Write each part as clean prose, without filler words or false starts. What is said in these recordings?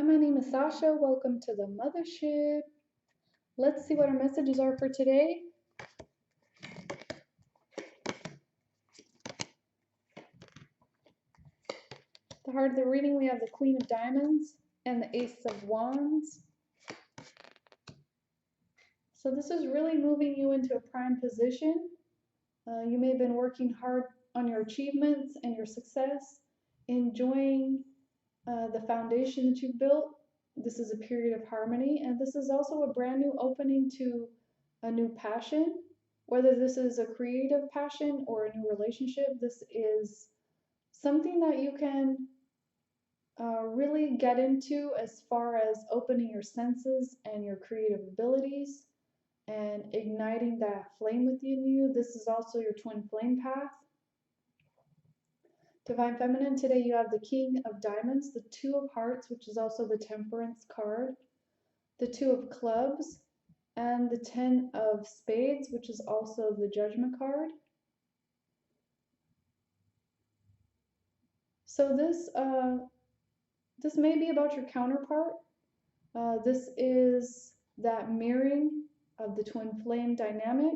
my name is Sasha. Welcome to the Mothership. Let's see what our messages are for today. The heart of the reading, we have the Queen of Diamonds and the Ace of Wands. So this is really moving you into a prime position. You may have been working hard on your achievements and your success, enjoying the foundation that you've built. This is a period of harmony, and this is also a brand new opening to a new passion. Whether this is a creative passion or a new relationship, this is something that you can really get into as far as opening your senses and your creative abilities and igniting that flame within you. This is also your twin flame path. Divine Feminine, today you have the King of Diamonds, the Two of Hearts, which is also the Temperance card, the Two of Clubs, and the Ten of Spades, which is also the Judgment card. So this may be about your counterpart. This is that mirroring of the twin flame dynamic.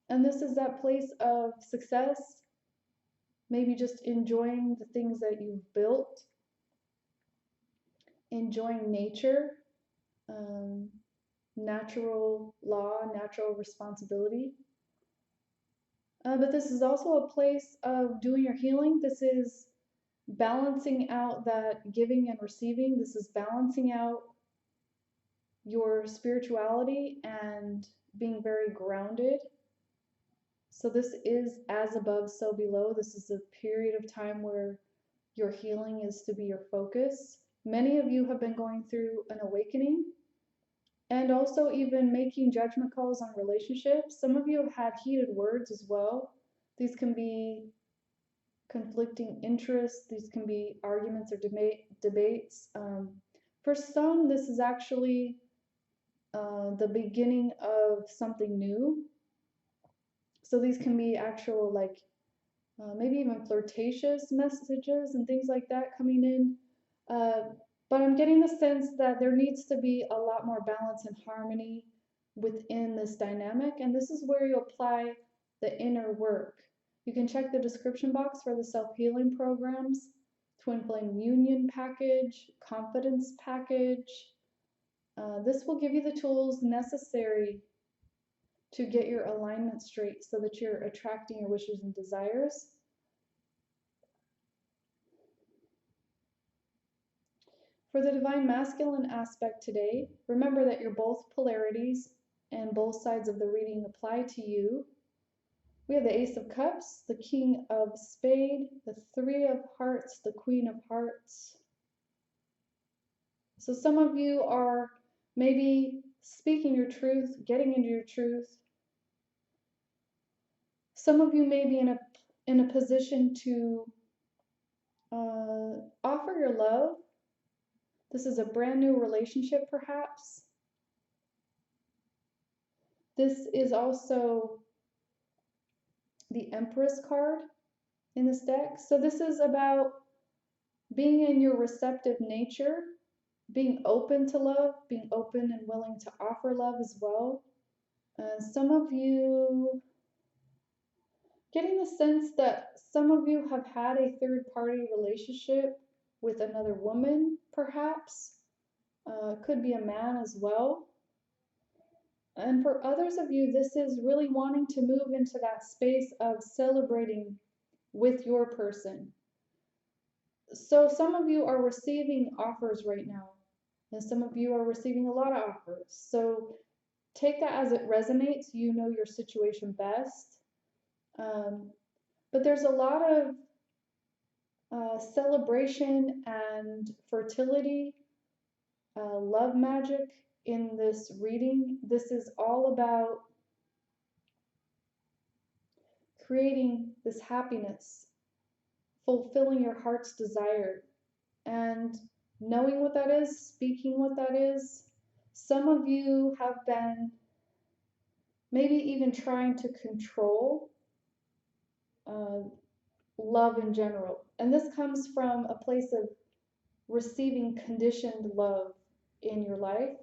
And this is that place of success, maybe just enjoying the things that you've built, enjoying nature, natural law, natural responsibility. But this is also a place of doing your healing. This is balancing out that giving and receiving. This is balancing out your spirituality and being very grounded. So this is as above, so below. This is a period of time where your healing is to be your focus. Many of you have been going through an awakening and also even making judgment calls on relationships. Some of you have had heated words as well. These can be conflicting interests. These can be arguments or debates. For some, this is actually the beginning of something new. So these can be actual, like, maybe even flirtatious messages and things like that coming in. But I'm getting the sense that there needs to be a lot more balance and harmony within this dynamic. And this is where you apply the inner work. You can check the description box for the self-healing programs, Twin Flame Union package, Confidence package. This will give you the tools necessary to get your alignment straight so that you're attracting your wishes and desires. For the Divine Masculine aspect today, remember that you're both polarities and both sides of the reading apply to you. We have the Ace of Cups, the King of Spades, the Three of Hearts, the Queen of Hearts. So some of you are maybe speaking your truth, getting into your truth. Some of you may be in a position to offer your love. This is a brand new relationship, perhaps. This is also the Empress card in this deck. So this is about being in your receptive nature, being open to love, being open and willing to offer love as well. Some of you getting the sense that some of you have had a third-party relationship with another woman, perhaps. Could be a man as well. And for others of you, this is really wanting to move into that space of celebrating with your person. So some of you are receiving offers right now, and some of you are receiving a lot of offers. So take that as it resonates. You know your situation best. But there's a lot of celebration and fertility, love magic in this reading. This is all about creating this happiness, fulfilling your heart's desire, and knowing what that is, speaking what that is. Some of you have been maybe even trying to control love in general. And this comes from a place of receiving conditioned love in your life.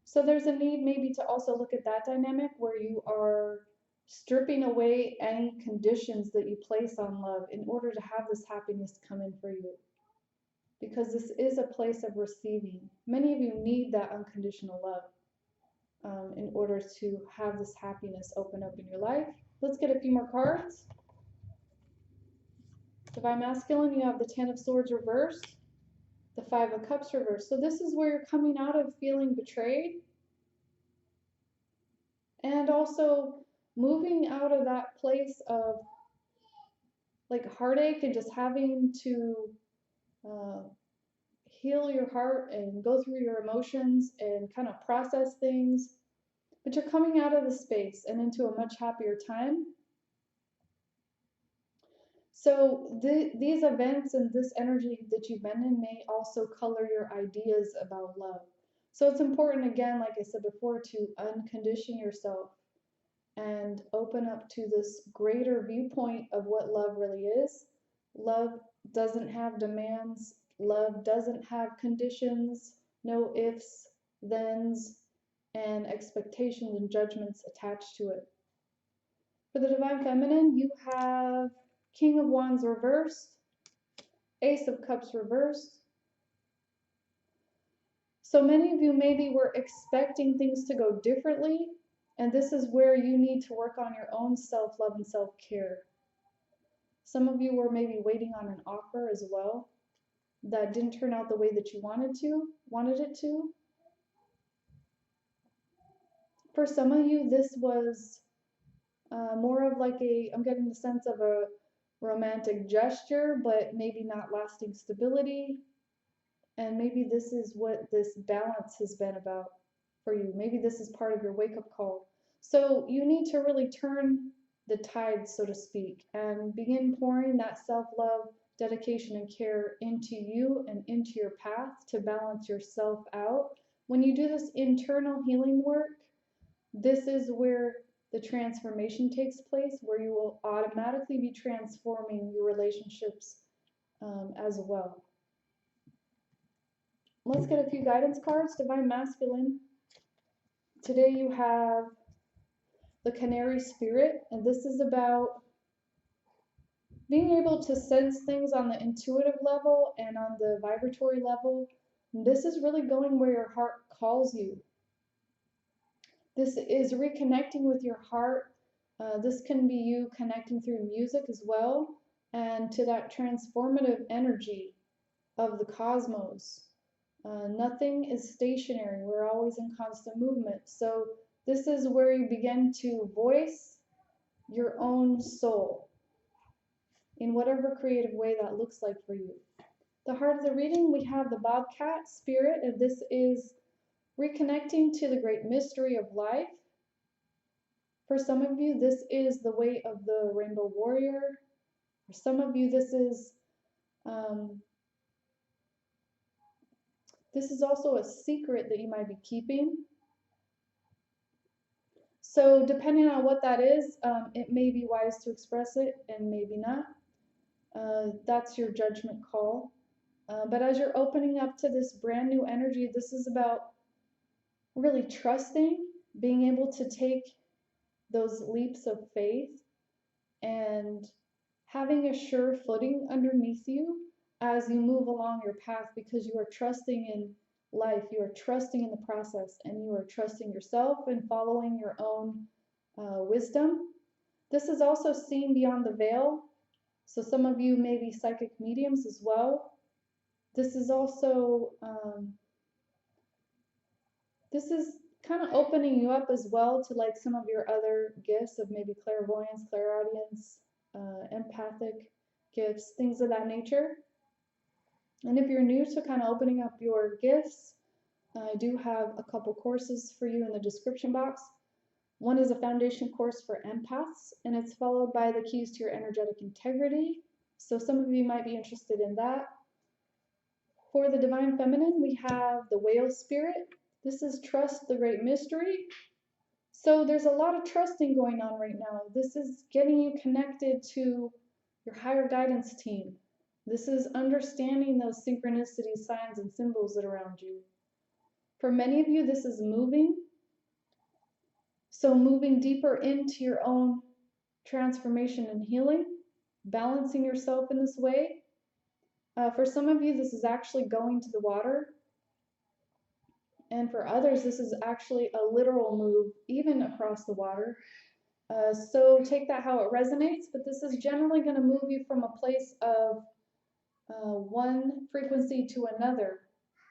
So there's a need maybe to also look at that dynamic where you are stripping away any conditions that you place on love in order to have this happiness come in for you. Because this is a place of receiving. Many of you need that unconditional love in order to have this happiness open up in your life. Let's get a few more cards. Divine Masculine, you have the Ten of Swords reversed, the Five of Cups reversed. So this is where you're coming out of feeling betrayed, and also moving out of that place of like heartache and just having to heal your heart and go through your emotions and kind of process things. But you're coming out of the space and into a much happier time. So these events and this energy that you've been in may also color your ideas about love. So it's important, again, like I said before, to uncondition yourself and open up to this greater viewpoint of what love really is. Love doesn't have demands. Love doesn't have conditions, no ifs, thens, and expectations and judgments attached to it. For the Divine Feminine, you have King of Wands reversed, Ace of Cups reversed. So many of you maybe were expecting things to go differently, and this is where you need to work on your own self-love and self-care. Some of you were maybe waiting on an offer as well that didn't turn out the way that you wanted it to. For some of you, this was more of like I'm getting the sense of a romantic gesture, but maybe not lasting stability. And maybe this is what this balance has been about for you. Maybe this is part of your wake-up call. So you need to really turn the tide, so to speak, and begin pouring that self-love, dedication, and care into you and into your path to balance yourself out. When you do this internal healing work, this is where the transformation takes place, where you will automatically be transforming your relationships as well. Let's get a few guidance cards. Divine Masculine. Today you have the Canary Spirit, and this is about being able to sense things on the intuitive level and on the vibratory level. And this is really going where your heart calls you. This is reconnecting with your heart. This can be you connecting through music as well, and to that transformative energy of the cosmos. Nothing is stationary. We're always in constant movement. So this is where you begin to voice your own soul in whatever creative way that looks like for you. The heart of the reading, we have the Bobcat Spirit, and this is reconnecting to the great mystery of life. For some of you, this is the way of the Rainbow Warrior. For some of you, this is also a secret that you might be keeping. So depending on what that is, it may be wise to express it and maybe not. That's your judgment call. But as you're opening up to this brand new energy, this is about really trusting, being able to take those leaps of faith and having a sure footing underneath you as you move along your path, because you are trusting in life, you are trusting in the process, and you are trusting yourself and following your own wisdom. This is also seeing beyond the veil. So some of you may be psychic mediums as well. This is also, this is kind of opening you up as well to like some of your other gifts of maybe clairvoyance, clairaudience, empathic gifts, things of that nature. And if you're new to kind of opening up your gifts, I do have a couple courses for you in the description box. One is a foundation course for empaths, and it's followed by the keys to your energetic integrity. So some of you might be interested in that. For the Divine Feminine, we have the Whale Spirit. This is Trust the Great Mystery. So there's a lot of trusting going on right now. This is getting you connected to your higher guidance team. This is understanding those synchronicity signs and symbols that are around you. For many of you, this is moving. So moving deeper into your own transformation and healing, balancing yourself in this way. For some of you, this is actually going to the water. And for others, this is actually a literal move, even across the water. So take that how it resonates, but this is generally going to move you from a place of one frequency to another.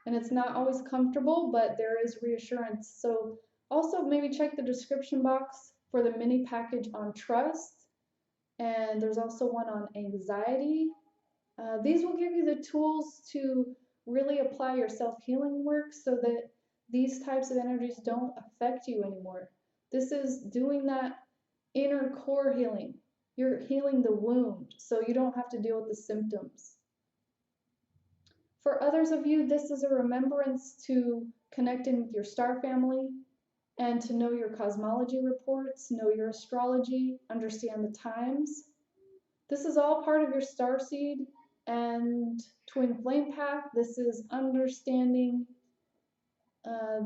And it's not always comfortable, but there is reassurance. So also maybe check the description box for the mini package on trust. And there's also one on anxiety. These will give you the tools to really apply your self-healing work so that these types of energies don't affect you anymore. This is doing that inner core healing. You're healing the wound, so you don't have to deal with the symptoms. For others of you, this is a remembrance to connect in with your star family and to know your cosmology reports, know your astrology, understand the times. This is all part of your starseed and twin flame path. This is understanding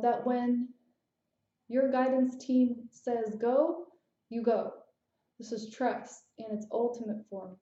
that when your guidance team says go, you go. This is trust in its ultimate form.